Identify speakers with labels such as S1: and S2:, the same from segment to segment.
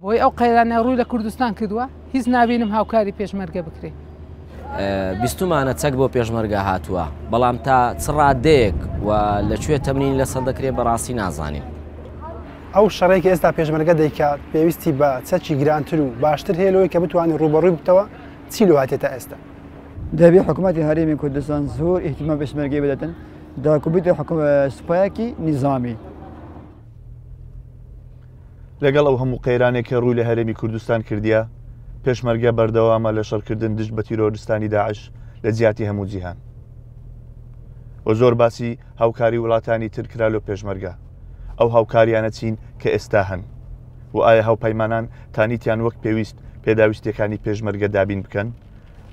S1: بۆی ئەو قەیرانە ڕووی لە کوردستان کردووە هیچ نابینم هاوکاری پێشمەرگە بکرێ.
S2: بیستمانە چەک بۆ پێشمەرگە هاتووە بەڵام تا چ ڕادەیەک و لەکوێ تەمرین لەسەر دەکرێت بەڕاستی نازانین.
S3: ئەو شەڕێکی ئێستا پێشمەرگە دەیکات پێویستی بە چەکی گرانتر و باشتر هێلەوەی کە بتوانین ڕوبەڕووی بتەوە چی لە هاتێتە ئێستا.
S4: دەبێ حکوومەتی هەرێمی کوردستان زۆر ئیحتیمام پێشمەرگەی بدەن داکوبیتە سوپایەکی نیزامی.
S5: لەگەڵ ئەو هەموو قەیرانێک کە ڕووی لە هەرێمی کوردستان کردیا پێشمەرگە بەردەوامە لە شەڕکردن دژ بە تیرۆریستانی داعش لە جیاتی هەموو جیهان و زۆر باسی هاوکاری وڵاتانی تر کرا لە پێشمەرگە ئەو هاوکاریانە چین کە ئێستا هەن و ئایا هاوپەیمانان تانیتیان وەک پێویست پێداویستەکانی پێشمەرگە دابین بکەن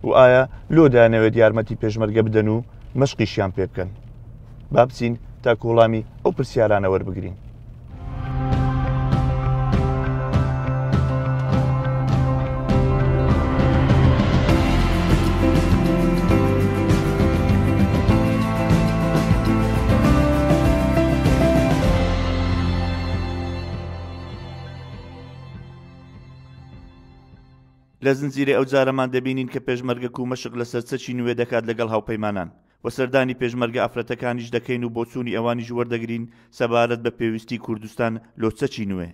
S5: و ئایا لۆدانەوێت یارمەتی پێشمەرگە بدەن و مەشقیشیان پێ بکەن با بچین تا کوڵامی ئەو پرسیارانە وەربگرین.
S6: لە زنجیرە ئەو جارەمان دەبینین کە پێشمەرگە و مەشق لەسەر چەکی نوێ دەکات لەگەڵ هاوپەیمانان و سەردانی پێشمەرگە ئافرەتەکانیش دەکەین و بۆچوونی ئەوانیش وەردەگرین سەبارەت بە پێویستی کوردستان لۆ چەکی نوێ.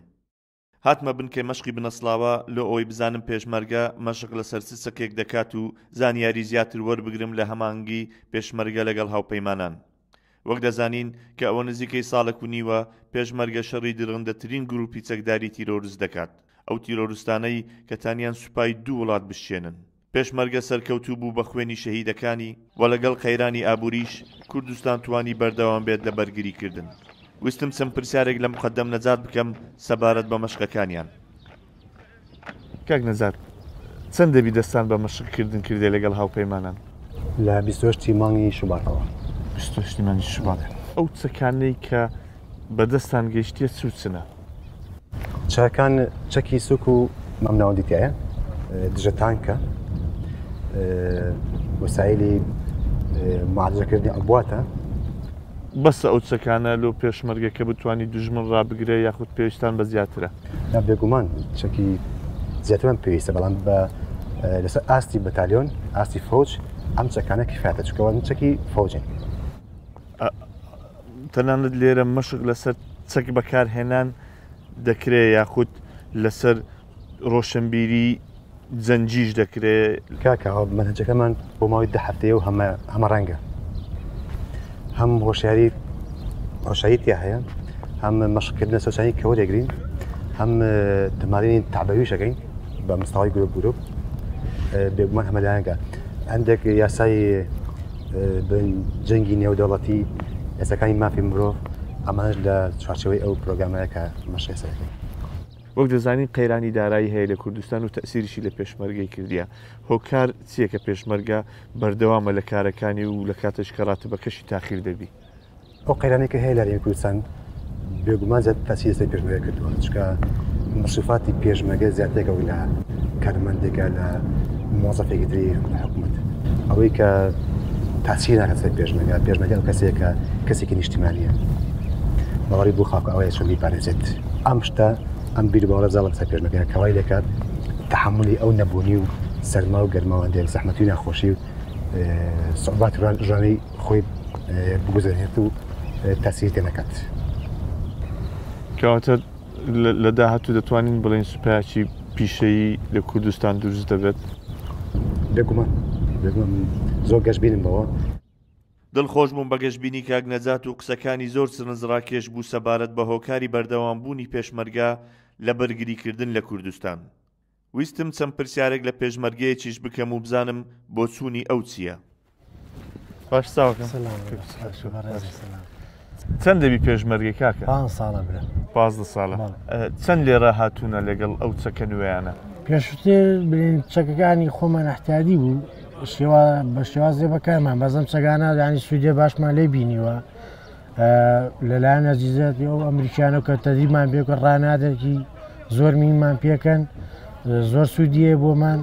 S6: هاتمە بنکە مەشقی بنەسڵاوە لۆ ئەوی بزانم پێشمەرگە مەشق لەسەر چەکێک دەکات و زانیاری زیاتر وەربگرم لە هەمانگی پێشمەرگە لەگەڵ هاوپەیمانان. وەک دەزانین کە ئەوە نزیکەی ساڵێک و نیوە پێشمەرگە شەڕی درڕندەترین گروپی چەکداری تیرۆریست دەکات. ئەو تیرۆریستانەی کە تانیان سوپای دوو وڵات بشێنن. پێشمەرگە سەرکەوتوو بوو بە خوێنی شەهیدەکانی و لەگەڵ قەیرانی ئابووریش کوردستان توانی بەردەوام بێت لە بەرگریکردن. ویستم چەند پرسیارێک لە مقەدەم نەجات بکەم سەبارەت بە مەشقەکانیان.
S5: کاک نەجات چەند دەبی دەستان بە مەشقکردن کردێ لەگەڵ هاوپەیمانان؟
S7: لە 28 مانگی شوباتەوە.
S5: 28 مانگی شوبات. ئەو چەکانەی کە بەدەستان گەیشتیە چوچنە؟
S7: چاکان چەکی سوک و مەمناوەندیتیایە دژە تانکە وسایلی معالجەکردنی ئەبواتە.
S5: بەسە ئەو چەکانە لۆ پێشمەرگە کە بتوانی دوژمن ڕابگرێ یاخود پێویستان بە زیاترە؟
S7: بێگومان چەکی زیاترمان پێویستە بەڵام بە لەسەر ئاستی بەتالیۆن ئاستی فۆج ئەم چەکانە کیفایەتە چکەوە چەکی فۆجین.
S5: تەنانەت لێرە مەشق لەسەر چەک بەکارهێنان دەکرێت یاخود لەسەر ڕۆشنبیری جەنجیش دەکرێت.
S7: کاکەوە مەنهەجەکەمان بۆ ماوەی 10 هەفتەیە و هەمە ڕەنگە هەم ڕۆشایی تیا هەیە هەم مەشقکردنە سۆچانی کەوە دەگرین هەم تەمارینی تەعبەویشەکەین بە مستەوای گرۆپ بێگومان هەمەلایەنگە هەندێک یاسای جەنگی نێودەوڵەتی یاساکانی مافی مرۆڤ ئەمانش لە چوارچەوەی ئەو پرۆگرامەیە کە مەشقی سەرەکەین.
S5: وەک دەزانین قەیرانی دارایی هەیە لە کوردستان و تەسیریشی لە پێشمەرگەی کردیە. هۆکار چییە کە پێشمەرگە بەردەوامە لە کارەکانی و لە کاتەش کەڕاتە بە کەشی تاخیر دەبی؟
S7: ئەو قەیرانێک کە هەیە لە هەرێمی کوردستان بێگومان زیاد تەسیری لەسەر پێشمەرگە کردووە چکە مەصروفاتی پێشمەرگە زیاترێکە و لە کارمەندێکە لە موظفێکی تری حکوومەت ئەوەی کە تاثیر ناکات لەسەر پێشمەرگە ئەو کەسێک کە کەسێکی نیشتیمانیە باوەڕی بۆ خاڵک ئەوەیە چۆن بیپارێزێت. ئەم شتە ئەم بیر باوەڕە بزاڵە لەسەر پێشمەرگە کەوای دەکات تەحملی ئەو نەبوونی و سەرما و گەرماوەندێک زەحمەتی و ناخۆشی و سوعباتی ڕۆژانەی خۆی بگوزێنێت و تاثیری تێ نەکات.
S5: کەواتە لە داهاتوو دەتوانین بڵێن سوپایەکی پیشەیی لە کوردستان دروست دەبێت؟
S7: بێگومان زۆر گەشتبینم بەوە.
S6: دڵخۆش بووم بە گەشتبینی کاک نەجات و قسەکانی زۆر سرنجڕاکێش بوو سەبارەت بە هۆکاری بەردەوامبوونی پێشمەرگە لە بەرگریکردن لە کوردستان. ویستم چەند پرسیارێک لە پێشمەرگەیەکیش بکەم و بزانم بۆ چوونی ئەو چییە.
S5: باش ساوەکەم. چەند دەبی پێشمەرگەی کاکە؟
S8: 5 ساڵە برە.
S5: 15 ساڵە. چەند لێرە هاتوونە لەگەڵ ئەو چەکە نوێیانە؟
S8: پێشووتر برین چەکەکانی خۆمان احتیاجی بوو بە شێوازێ بەکارمان بەزەم چەکانە دانی سوودێ باشمان لێ بینیوە لەلایەن ئەزیزەتی ئەو ئەمریکانە کە تەدریبمان پێکە ڕانادەکی زۆر مینمان پێکەن زۆر سوودیە بۆمان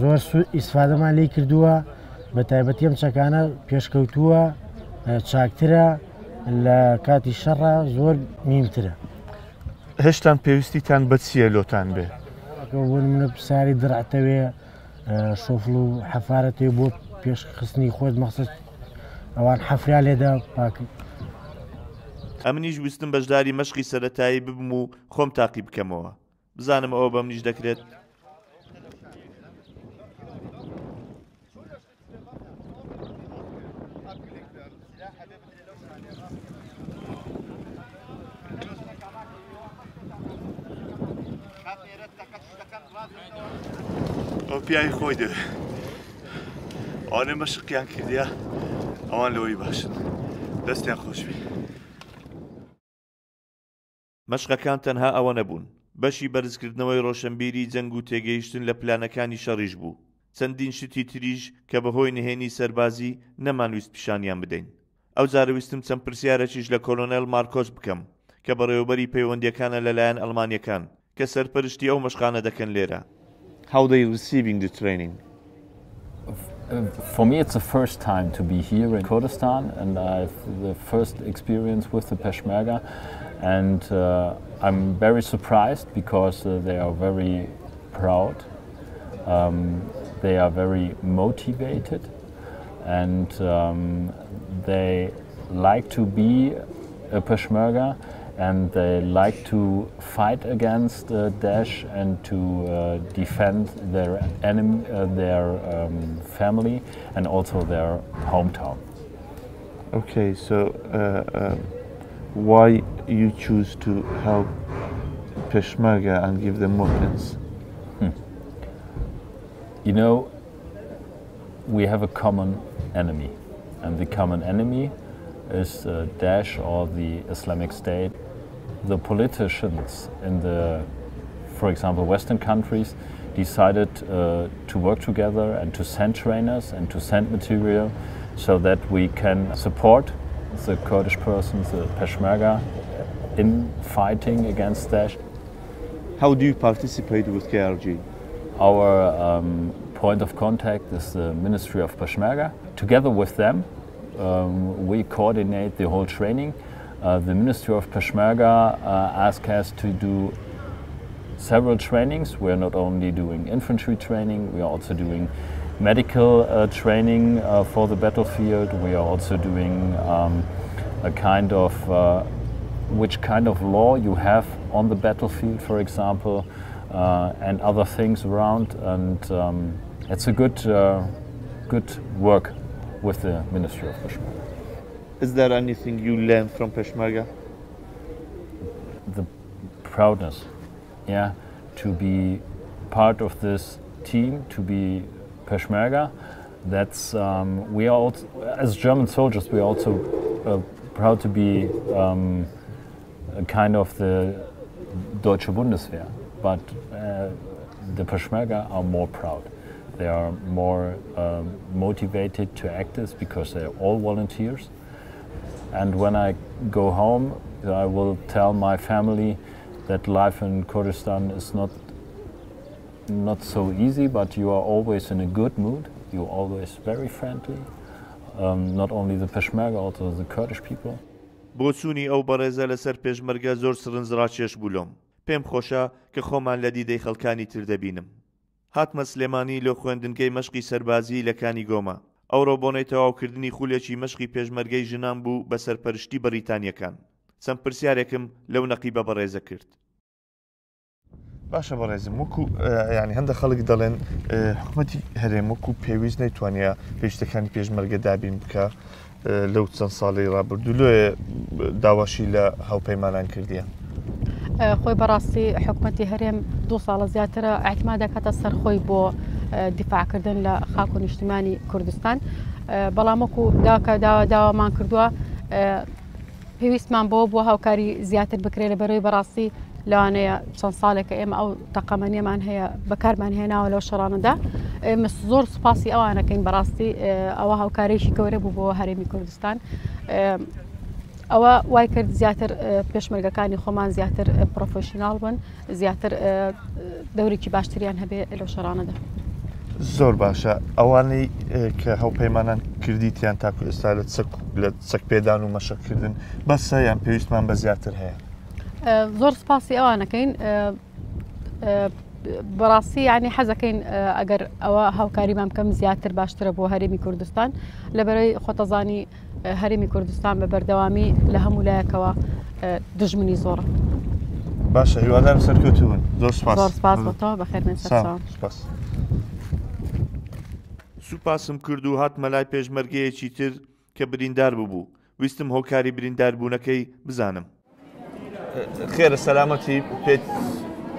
S8: زۆر ئیسفادەمان لێ کردووە بە تایبەتی ئەم چەکانە پێشکەوتووە چاکترە لە کاتی شەڕە زۆر میمترە.
S5: هێشتان پێویستیتان بە چیە لۆتان بێ؟
S8: بۆ منە پرسیاری درعتەوێ شۆفڵ و حەفارەتێ بۆ پێشخستنی خۆت مەخصوص ئەوان حەفریا لێدا پاکن.
S6: ئەمنیش ویستم بەشداری مەشقی سەرەتایی ببم و خۆم تاقی بکەمەوە بزانم ئەوە بەم نیش دەکرێت. ئەو پیاوی خۆی دەوێ ئەوانێ مەشقیان کردیە ئەوان لەوەی باشن دەستیان خۆشبی. مەشقەکان تەنها ئەوە نەبوون، بەشی بەرزکردنەوەی ڕۆشنبیری جەنگ و تێگەیشتن لە پلانەکانی شەڕیش بوو. چەندین شتی تریش کە بەهۆی نهێنی سەربازی نەمانویست پیشانیان بدەین. ئەو جارە ویستم چەند پرسیارەکیش لە کۆلۆنێل مارکۆس بکەم کە بەڕێوەبەری پەیوەندیەکانە لەلایەن ئەڵمانیەکان کە سەرپەرشتی ئەو مەشقانە دەکەن لێرە. How they receiving the training?
S9: For me, it's the first time to be here in Kurdistan, and I've the first experience with the Peshmerga, and I'm very surprised because they are very proud, they are very motivated, and they like to be a Peshmerga, and they like to fight against Daesh and to defend their enemy, their family, and also their hometown.
S5: Okay, so why you choose to help Peshmerga and give them weapons?
S9: You know, we have a common enemy, and the common enemy is Daesh or the Islamic State. The politicians in the, for example, Western countries decided to work together and to send trainers and to send material so that we can support the Kurdish persons, the Peshmerga, in fighting against Daesh.
S5: How do you participate with KRG?
S9: Our point of contact is the Ministry of Peshmerga. Together with them, we coordinate the whole training. The Ministry of Peshmerga asked us to do several trainings. We're not only doing infantry training, we are also doing medical training for the battlefield. We are also doing a kind of which kind of law you have on the battlefield, for example, and other things around. And it's a good work with the Ministry of Peshmerga.
S5: Is there anything you learned from Peshmerga?
S9: The proudness, yeah, to be part of this team, to be Peshmerga. That's we are also, as German soldiers, we are also proud to be a kind of the Deutsche Bundeswehr, but the Peshmerga are more proud. They are more motivated to act this because they are all volunteers. And when I go home, I will tell my family that life in Kurdistan is not so easy, but you are always in a good mood. You're always very friendly. Not only the Peshmerga, also the Kurdish people.
S6: بۆچوونی ئەو بەڕێزە لەسەر پێشمەرگە زۆر سرنجڕاکێش بوولۆم. پێم خۆشە کە خۆمان لە دیدەی خەڵکانی تر دەبینم. هاتمە سلێمانی لە خوێندنگەی مەشقی سەربازی لە کانی گۆمە. ئەوڕۆ بۆنەی تەواوکردنی خولێکی مەشقی پێشمەرگەی ژنان بوو بە سەرپەرشتی بەریتانیەکان. چەند پرسیارێکم لەو نەقیبە بەڕێزە کرد.
S5: باشە بەڕێزم وەکو ینی هەندە خەڵک دەڵێن حکوومەتی هەرێم وەکو پێویست نەیتوانێت پێشتەکانی پێشمەرگە دابین بکە لەو چەند ساڵی ڕابردوو لێ داواشی لە هاوپەیمانان کردیە.
S10: خۆی بەڕاستی حکوومەتی هەرێم 2 ساڵە زیاترە ئاعتما دەکاتە سەر خۆی بۆ دیفاعکردن لە خاک و نیشتیمانی کوردستان. بەڵام وەکو داوامان کردووە پێویستمان بۆ هاوکاری زیاتر بکرێت لە بەرەوەی بەڕاستی لەوانەیە چەند ساڵێکە ئێمە ئەو تەقەمەنیەمان هەیە بەکارمان هێناوە لەو شەڕانەدا. ئێمە زۆر سوپاسی ئەوانەکەین بەڕاستی ئەوە هاوکارێکی گەورە بوو بۆ هەرێمی کوردستان. ئەوە وای کرد زیاتر پێشمەرگەکانی خۆمان زیاتر پرۆفێشناڵ بن، زیاتر دەورێکی باشتریان هەبێ لەو شەڕانەدا.
S5: زۆر باشە ئەوانەی کە هەوپەیمانان کردیتیان تاکو ئێستا لە چەک پێدان و مەشقکردن بەسە یان پێویستمان بە زیاتر هەیە؟
S10: زۆر سپاسی ئەوانەکەین بەڕاستی یعنی حەزەکەین ئەگەر ئەوە هاوکاریمان بکەم زیاتر باشترە بۆ هەرێمی کوردستان لەبەرەوەی خۆتەزانی هەرێمی کوردستان بە بەردەوامی لە هەموو لایەکەوە دژمنی زۆرە.
S5: باشە هیوادارم سەرکەوتوون. زۆر سپاس.
S10: زۆر سپاس بۆ تۆ بەخێربێن سەرچاوم.
S6: سوپاسم کرد و هاتمە لای پێشمەرگەیەکی تر کە بریندار ببوو. ویستم هۆکاری برینداربوونەکەی بزانم.
S5: خێرە سەلامەتی پێت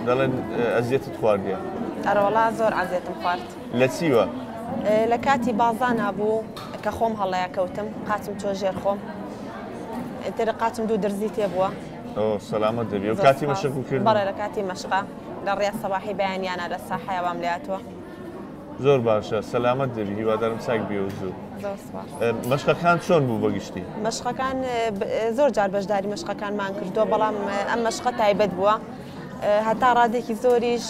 S5: دەڵێن ئەزیەتت خواردیە؟
S11: ئەرەوەڵا زۆر ئازیێتم خوارد.
S5: لە چیوە؟
S11: لە کاتی بازان هەبوو کە خۆم هەڵەیە کەوتم قاچم تۆ ژێر خۆم ترە قاچم دوو دەرزی تێبووە.
S5: سەلامەت دەبی و کاتی مەشق کرد؟
S11: بەڵێ لە کاتی مەشقا لە ڕێز سەباحی بەیانیانە لە ساحەیە وام لاتوە.
S5: زۆر باشە سەلامەت دەبی هیوادارم چاک بێ و زوو. مەشقەکان چۆن بوو بەگشتی؟
S11: مەشقەکان زۆر جار بەشداری مەشقەکانمان کردووە بەڵام ئەم مەشقە تایبەت بووە. هەتا ڕادێکی زۆریش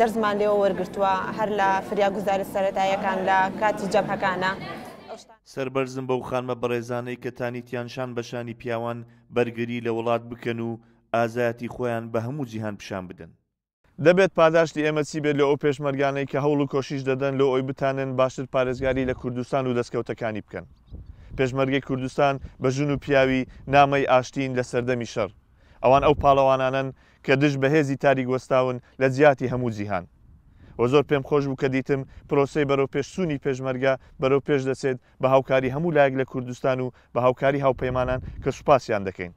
S11: دەرزمان لێەوە وەرگرتووە هەر لە فریاگوزاری سەرەتاییەکان لە کاتی جەبهەکانە.
S6: سەربەرزم بەو خانمە بەڕێزانەی کە تانیتیانشان بەشانی پیاوان بەرگری لە وڵات بکەن و ئازایەتی خۆیان بە هەموو جیهان پیشان بدەن.
S5: دەبێت پاداشتی ئێمە چی بێت لە ئەو پێشمەرگانەی کە هەوڵ و کۆشیش دەدەن لە ئەوی بتانن باشتر پارێزگاری لە کوردستان و دەستکەوتەکانی بکەن. پێشمەرگەی کوردستان بە ژن و پیاوی نامەی ئاشتین لە سەردەمی شەڕ. ئەوان ئەو پاڵەوانانن کە دژ بەهێزی تاریک وەستاون لە جیاتی هەموو جیهان. و زۆر پێم خۆش بوو کە دیتم پرۆسەی بەرەو پێشسوونی پێشمەرگە بەرەو پێش دەچێت بە هاوکاری هەموو لایەک لە کوردستان و بە هاوکاری هاوپەیمانان کە سوپاسیان دەکەین.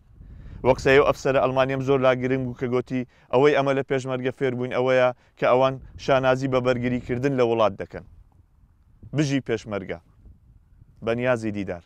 S5: وەک سەیە و ئەفسەرە ئەڵمانیم زۆر لاگرنگ بوو کە گوتی ئەوەی ئەمە لە پێشمەرگە فێربووین ئەوەیە کە ئەوان شانازی بە بەرگریکردن لە وڵات دەکەن. بژی پێشمەرگە بەنیازی دیدار.